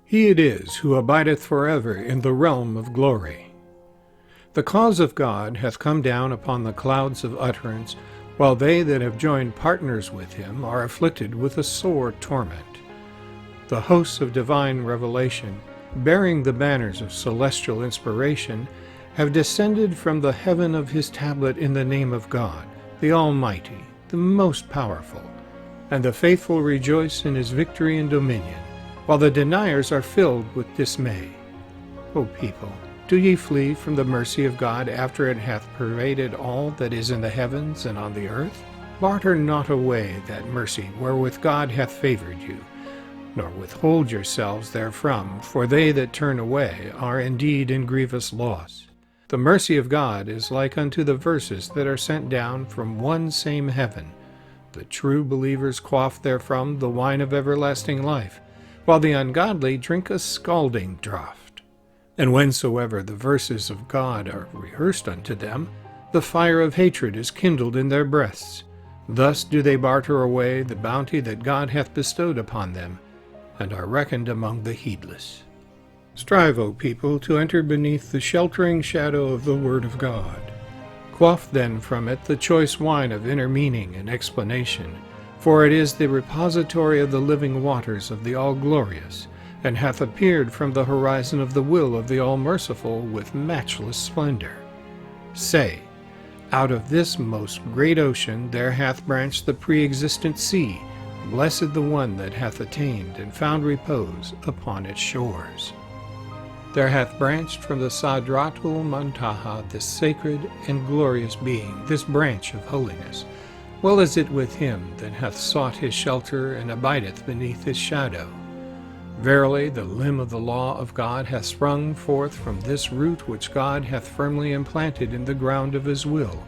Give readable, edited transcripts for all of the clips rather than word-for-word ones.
He it is who abideth forever in the realm of glory. The cause of God hath come down upon the clouds of utterance, while they that have joined partners with him are afflicted with a sore torment. The hosts of divine revelation, bearing the banners of celestial inspiration, have descended from the heaven of his tablet in the name of God, the Almighty, the most powerful, and the faithful rejoice in his victory and dominion, while the deniers are filled with dismay. O people, do ye flee from the mercy of God after it hath pervaded all that is in the heavens and on the earth? Barter not away that mercy wherewith God hath favored you, nor withhold yourselves therefrom, for they that turn away are indeed in grievous loss. The mercy of God is like unto the verses that are sent down from one same heaven. The true believers quaff therefrom the wine of everlasting life, while the ungodly drink a scalding draught. And whensoever the verses of God are rehearsed unto them, the fire of hatred is kindled in their breasts. Thus do they barter away the bounty that God hath bestowed upon them, and are reckoned among the heedless. Strive, O people, to enter beneath the sheltering shadow of the Word of God. Quaff then from it the choice wine of inner meaning and explanation, for it is the repository of the living waters of the All-Glorious, and hath appeared from the horizon of the will of the All-Merciful with matchless splendor. Say, out of this most great ocean there hath branched the pre-existent sea, blessed the one that hath attained and found repose upon its shores. There hath branched from the Sidratul Muntaha this sacred and glorious being, this branch of holiness. Well is it with him that hath sought his shelter and abideth beneath his shadow. Verily, the limb of the law of God hath sprung forth from this root which God hath firmly implanted in the ground of his will,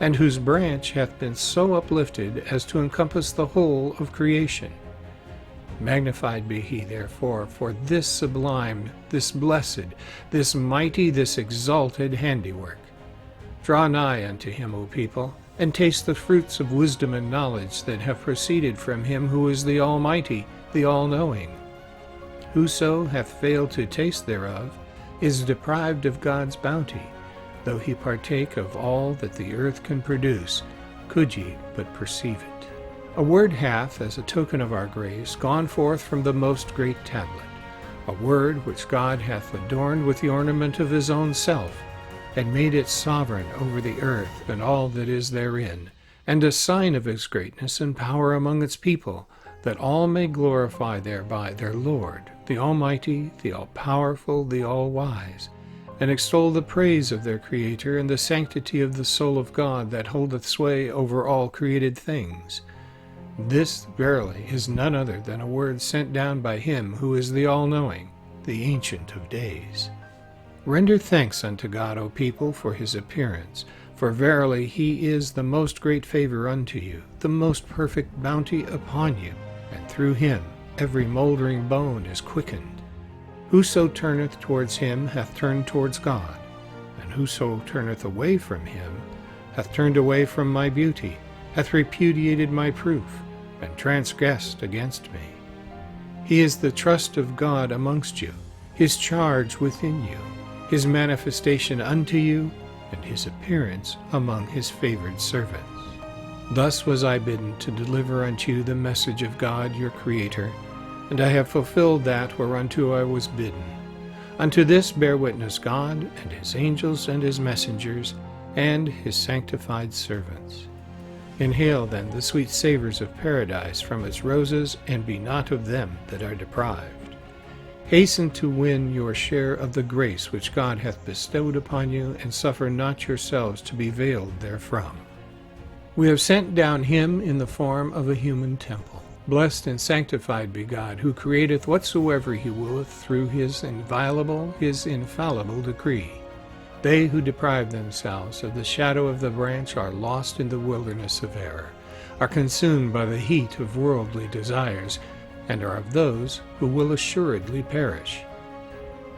and whose branch hath been so uplifted as to encompass the whole of creation. Magnified be he, therefore, for this sublime, this blessed, this mighty, this exalted handiwork. Draw nigh unto him, O people, and taste the fruits of wisdom and knowledge that have proceeded from him who is the Almighty, the All-Knowing. Whoso hath failed to taste thereof is deprived of God's bounty, though he partake of all that the earth can produce, could ye but perceive it. A word hath, as a token of our grace, gone forth from the most great tablet, a word which God hath adorned with the ornament of his own self, and made it sovereign over the earth and all that is therein, and a sign of his greatness and power among its people, that all may glorify thereby their Lord, the Almighty, the All-Powerful, the All-Wise, and extol the praise of their Creator and the sanctity of the soul of God that holdeth sway over all created things. This, verily, is none other than a word sent down by him who is the All-Knowing, the Ancient of Days. Render thanks unto God, O people, for his appearance, for verily he is the most great favor unto you, the most perfect bounty upon you, and through him every mouldering bone is quickened. Whoso turneth towards him hath turned towards God, and whoso turneth away from him hath turned away from my beauty, hath repudiated my proof, and transgressed against me. He is the trust of God amongst you, his charge within you, his manifestation unto you, and his appearance among his favored servants. Thus was I bidden to deliver unto you the message of God your Creator, and I have fulfilled that whereunto I was bidden. Unto this bear witness God, and his angels, and his messengers, and his sanctified servants. Inhale then the sweet savours of paradise from its roses, and be not of them that are deprived. Hasten to win your share of the grace which God hath bestowed upon you, and suffer not yourselves to be veiled therefrom. We have sent down him in the form of a human temple. Blessed and sanctified be God, who createth whatsoever he willeth through his inviolable, his infallible decree. They who deprive themselves of the shadow of the branch are lost in the wilderness of error, are consumed by the heat of worldly desires, and are of those who will assuredly perish.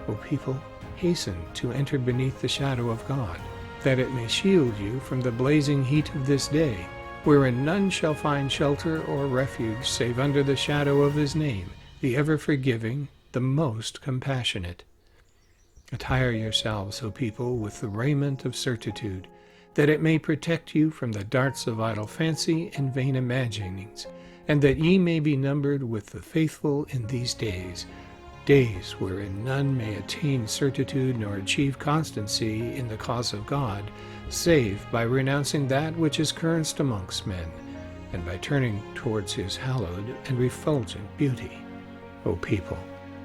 O people, hasten to enter beneath the shadow of God, that it may shield you from the blazing heat of this day, wherein none shall find shelter or refuge save under the shadow of his name, the ever-forgiving, the most compassionate. Attire yourselves, O people, with the raiment of certitude, that it may protect you from the darts of idle fancy and vain imaginings, and that ye may be numbered with the faithful in these days, days wherein none may attain certitude nor achieve constancy in the cause of God, save by renouncing that which is current amongst men, and by turning towards his hallowed and refulgent beauty. O people,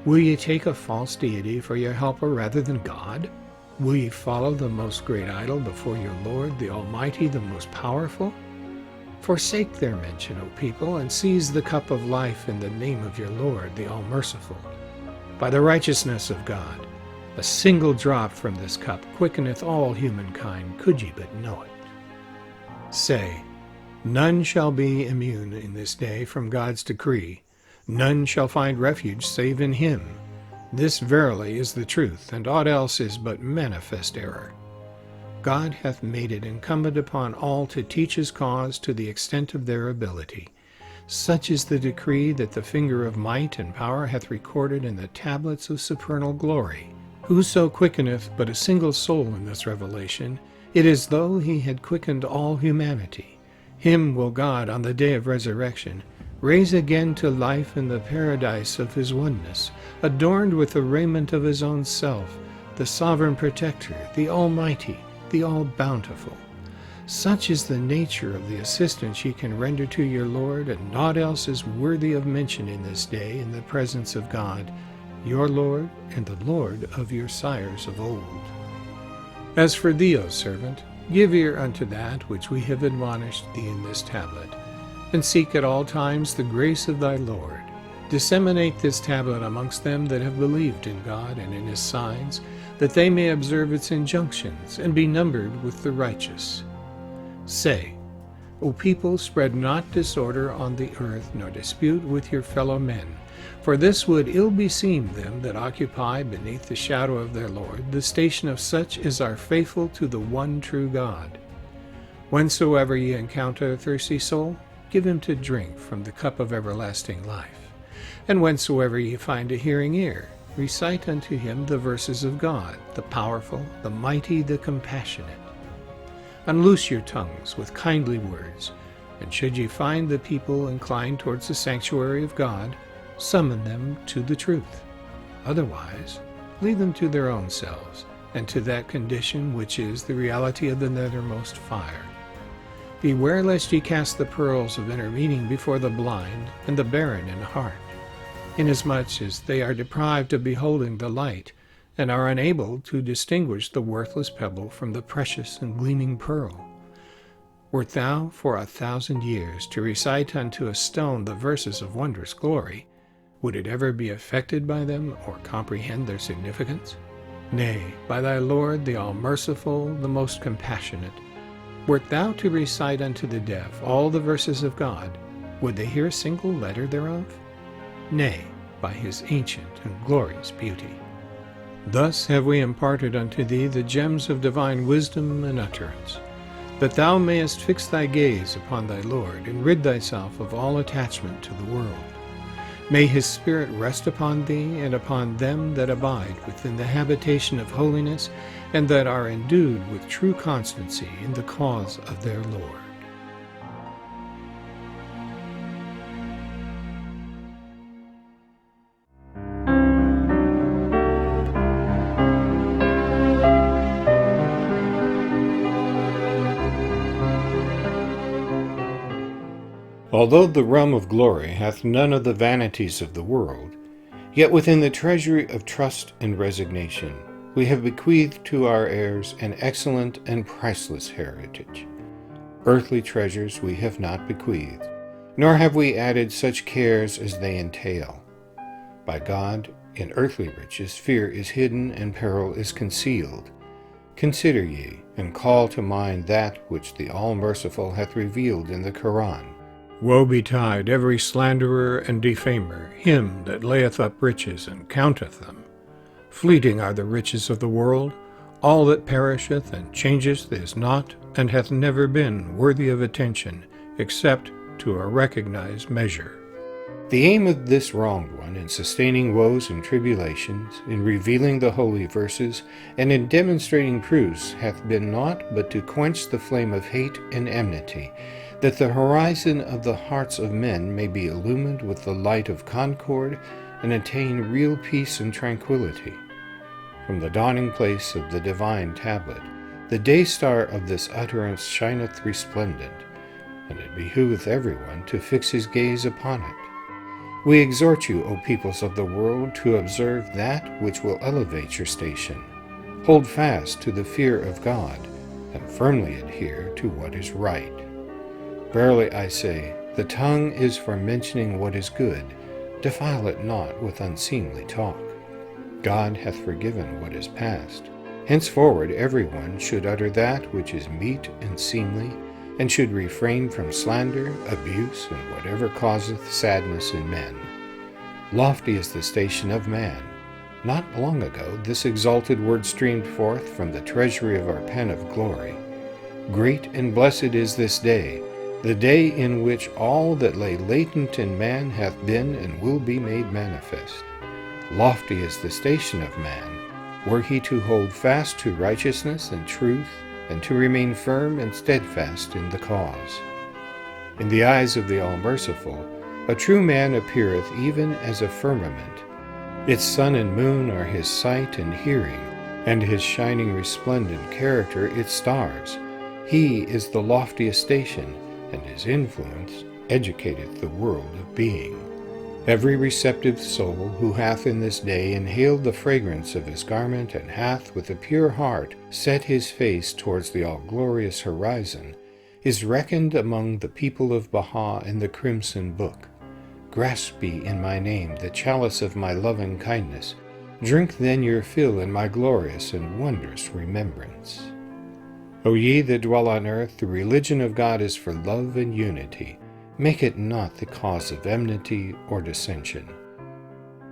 will ye take a false deity for your helper rather than God? Will ye follow the most great idol before your Lord, the Almighty, the most powerful? Forsake their mention, O people, and seize the cup of life in the name of your Lord, the All-Merciful. By the righteousness of God, a single drop from this cup quickeneth all humankind, could ye but know it. Say, none shall be immune in this day from God's decree. None shall find refuge save in him. This verily is the truth, and aught else is but manifest error. God hath made it incumbent upon all to teach his cause to the extent of their ability. Such is the decree that the finger of might and power hath recorded in the tablets of supernal glory. Whoso quickeneth but a single soul in this revelation, it is though he had quickened all humanity. Him will God, on the day of resurrection, raise again to life in the paradise of his oneness, adorned with the raiment of his own self, the sovereign protector, the almighty, the all-bountiful. Such is the nature of the assistance ye can render to your Lord, and naught else is worthy of mention in this day in the presence of God, your Lord, and the Lord of your sires of old. As for thee, O servant, give ear unto that which we have admonished thee in this tablet, and seek at all times the grace of thy Lord. Disseminate this tablet amongst them that have believed in God and in his signs, that they may observe its injunctions, and be numbered with the righteous. Say, O people, spread not disorder on the earth, nor dispute with your fellow men, for this would ill beseem them that occupy beneath the shadow of their Lord the station of such as are faithful to the one true God. Whensoever ye encounter a thirsty soul, give him to drink from the cup of everlasting life. And whensoever ye find a hearing ear, recite unto him the verses of God, the powerful, the mighty, the compassionate. Unloose your tongues with kindly words, and should ye find the people inclined towards the sanctuary of God, summon them to the truth. Otherwise, leave them to their own selves, and to that condition which is the reality of the nethermost fire. Beware lest ye cast the pearls of inner meaning before the blind and the barren in heart, inasmuch as they are deprived of beholding the light, and are unable to distinguish the worthless pebble from the precious and gleaming pearl. Wert thou for 1,000 years to recite unto a stone the verses of wondrous glory, would it ever be affected by them or comprehend their significance? Nay, by thy Lord, the all-merciful, the most compassionate, wert thou to recite unto the deaf all the verses of God, would they hear a single letter thereof? Nay, by his ancient and glorious beauty. Thus have we imparted unto thee the gems of divine wisdom and utterance, that thou mayest fix thy gaze upon thy Lord, and rid thyself of all attachment to the world. May his Spirit rest upon thee and upon them that abide within the habitation of holiness, and that are endued with true constancy in the cause of their Lord. Although the realm of glory hath none of the vanities of the world, yet within the treasury of trust and resignation we have bequeathed to our heirs an excellent and priceless heritage. Earthly treasures we have not bequeathed, nor have we added such cares as they entail. By God, in earthly riches fear is hidden and peril is concealed. Consider ye, and call to mind that which the All-Merciful hath revealed in the Quran. Woe betide every slanderer and defamer, him that layeth up riches and counteth them. Fleeting are the riches of the world. All that perisheth and changeth is not, and hath never been, worthy of attention, except to a recognized measure. The aim of this wronged one in sustaining woes and tribulations, in revealing the holy verses, and in demonstrating proofs hath been naught but to quench the flame of hate and enmity, that the horizon of the hearts of men may be illumined with the light of concord, and attain real peace and tranquility. From the dawning place of the divine tablet, the day-star of this utterance shineth resplendent, and it behoveth everyone to fix his gaze upon it. We exhort you, O peoples of the world, to observe that which will elevate your station. Hold fast to the fear of God, and firmly adhere to what is right. Verily I say, the tongue is for mentioning what is good. Defile it not with unseemly talk. God hath forgiven what is past. Henceforward everyone should utter that which is meet and seemly, and should refrain from slander, abuse, and whatever causeth sadness in men. Lofty is the station of man. Not long ago this exalted word streamed forth from the treasury of our pen of glory. Great and blessed is this day, the day in which all that lay latent in man hath been and will be made manifest. Lofty is the station of man, were he to hold fast to righteousness and truth, and to remain firm and steadfast in the cause. In the eyes of the All-Merciful, a true man appeareth even as a firmament. Its sun and moon are his sight and hearing, and his shining resplendent character its stars. He is the loftiest station, and his influence educateth the world of being. Every receptive soul who hath in this day inhaled the fragrance of his garment, and hath with a pure heart set his face towards the all-glorious horizon, is reckoned among the people of Baha in the Crimson Book. Grasp ye in my name the chalice of my loving kindness. Drink then your fill in my glorious and wondrous remembrance. O ye that dwell on earth, the religion of God is for love and unity. Make it not the cause of enmity or dissension.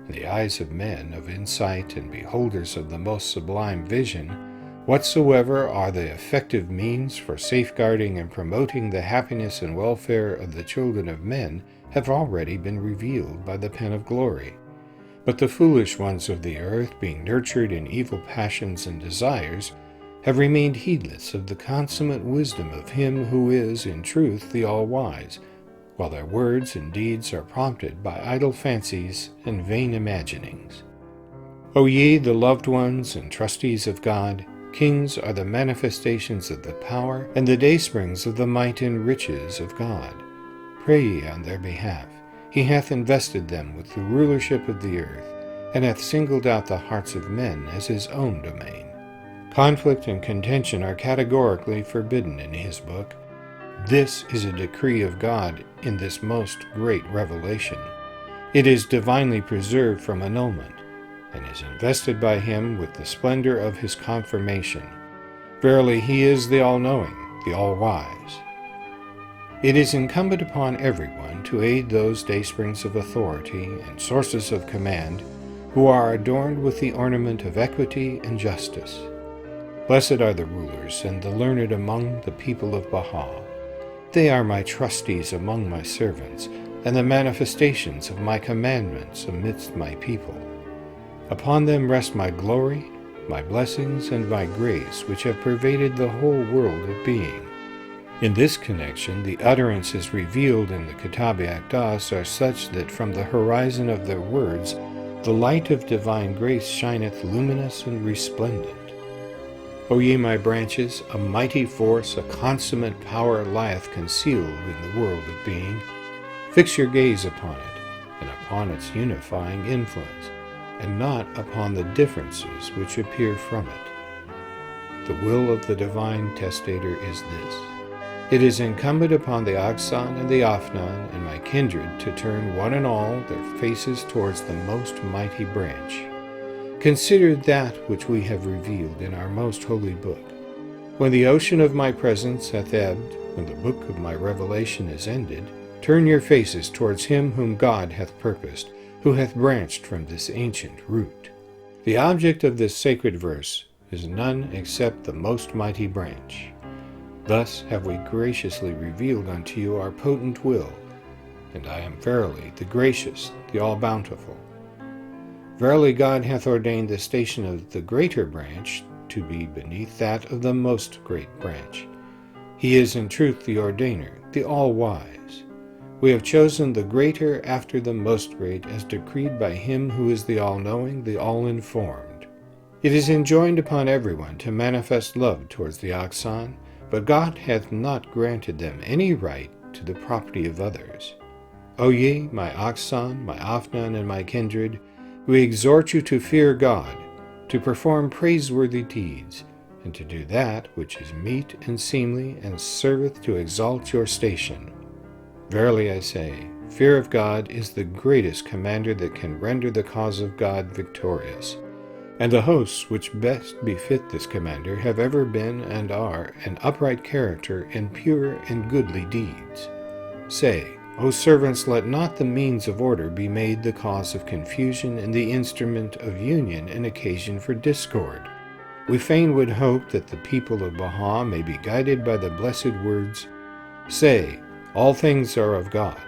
In the eyes of men of insight and beholders of the most sublime vision, whatsoever are the effective means for safeguarding and promoting the happiness and welfare of the children of men have already been revealed by the pen of glory. But the foolish ones of the earth, being nurtured in evil passions and desires, have remained heedless of the consummate wisdom of him who is, in truth, the all-wise, while their words and deeds are prompted by idle fancies and vain imaginings. O ye, the loved ones and trustees of God, kings are the manifestations of the power and the daysprings of the might and riches of God. Pray ye on their behalf. He hath invested them with the rulership of the earth, and hath singled out the hearts of men as his own domain. Conflict and contention are categorically forbidden in his book. This is a decree of God in this most great revelation. It is divinely preserved from annulment, and is invested by him with the splendor of his confirmation. Verily he is the all-knowing, the all-wise. It is incumbent upon everyone to aid those daysprings of authority and sources of command who are adorned with the ornament of equity and justice. Blessed are the rulers and the learned among the people of Baha. They are my trustees among my servants, and the manifestations of my commandments amidst my people. Upon them rest my glory, my blessings, and my grace, which have pervaded the whole world of being. In this connection, the utterances revealed in the Kitab-i-Aqdas are such that from the horizon of their words the light of divine grace shineth luminous and resplendent. O ye my branches, a mighty force, a consummate power lieth concealed in the world of being. Fix your gaze upon it, and upon its unifying influence, and not upon the differences which appear from it. The will of the divine testator is this. It is incumbent upon the Aksan and the Afnan and my kindred to turn one and all their faces towards the most mighty branch. Consider that which we have revealed in our most holy book. When the ocean of my presence hath ebbed, when the book of my revelation is ended, turn your faces towards him whom God hath purposed, who hath branched from this ancient root. The object of this sacred verse is none except the most mighty branch. Thus have we graciously revealed unto you our potent will, and I am verily the gracious, the all-bountiful. Verily God hath ordained the station of the greater branch to be beneath that of the most great branch. He is in truth the ordainer, the all-wise. We have chosen the greater after the most great, as decreed by him who is the all-knowing, the all-informed. It is enjoined upon everyone to manifest love towards the oxen, but God hath not granted them any right to the property of others. O ye, my oxen, my Afnan, and my kindred, we exhort you to fear God, to perform praiseworthy deeds, and to do that which is meet and seemly, and serveth to exalt your station. Verily I say, fear of God is the greatest commander that can render the cause of God victorious. And the hosts which best befit this commander have ever been and are an upright character and pure and goodly deeds. Say, O servants, let not the means of order be made the cause of confusion and the instrument of union and occasion for discord. We fain would hope that the people of Baha may be guided by the blessed words, Say, all things are of God.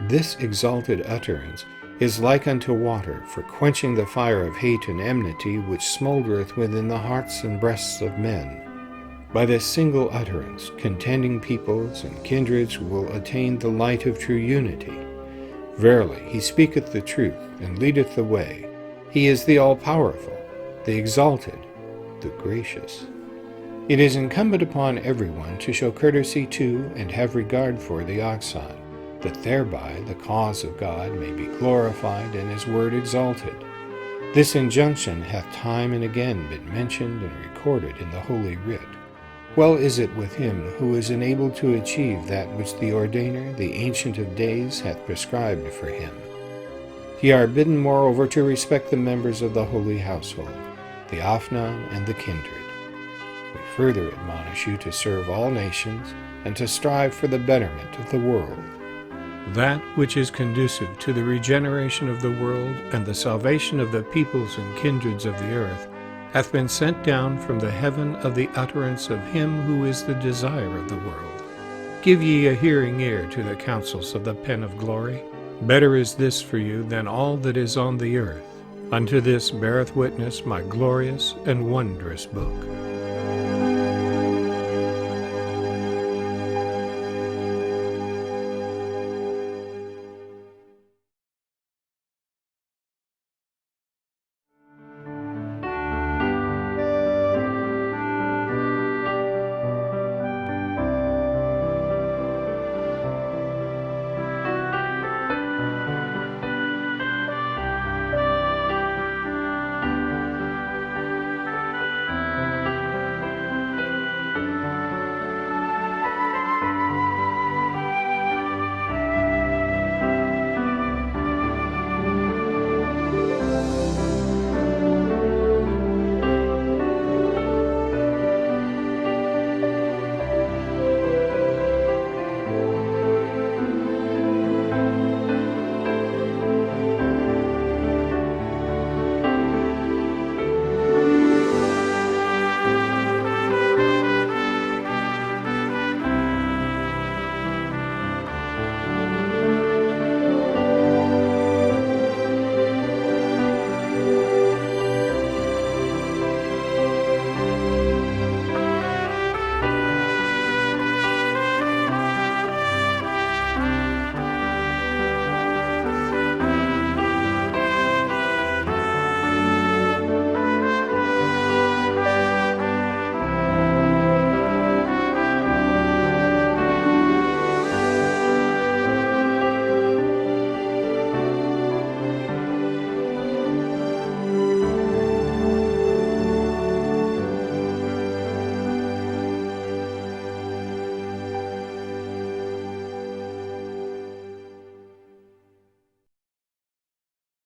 This exalted utterance is like unto water for quenching the fire of hate and enmity which smoldereth within the hearts and breasts of men. By this single utterance, contending peoples and kindreds will attain the light of true unity. Verily, he speaketh the truth and leadeth the way. He is the all-powerful, the exalted, the gracious. It is incumbent upon everyone to show courtesy to and have regard for the oxen, that thereby the cause of God may be glorified and his word exalted. This injunction hath time and again been mentioned and recorded in the Holy Writ. Well is it with him who is enabled to achieve that which the Ordainer, the Ancient of Days, hath prescribed for him. Ye are bidden moreover to respect the members of the holy household, the Afnan and the kindred. We further admonish you to serve all nations, and to strive for the betterment of the world. That which is conducive to the regeneration of the world and the salvation of the peoples and kindreds of the earth hath been sent down from the heaven of the utterance of him who is the desire of the world. Give ye a hearing ear to the counsels of the pen of glory. Better is this for you than all that is on the earth. Unto this beareth witness my glorious and wondrous book.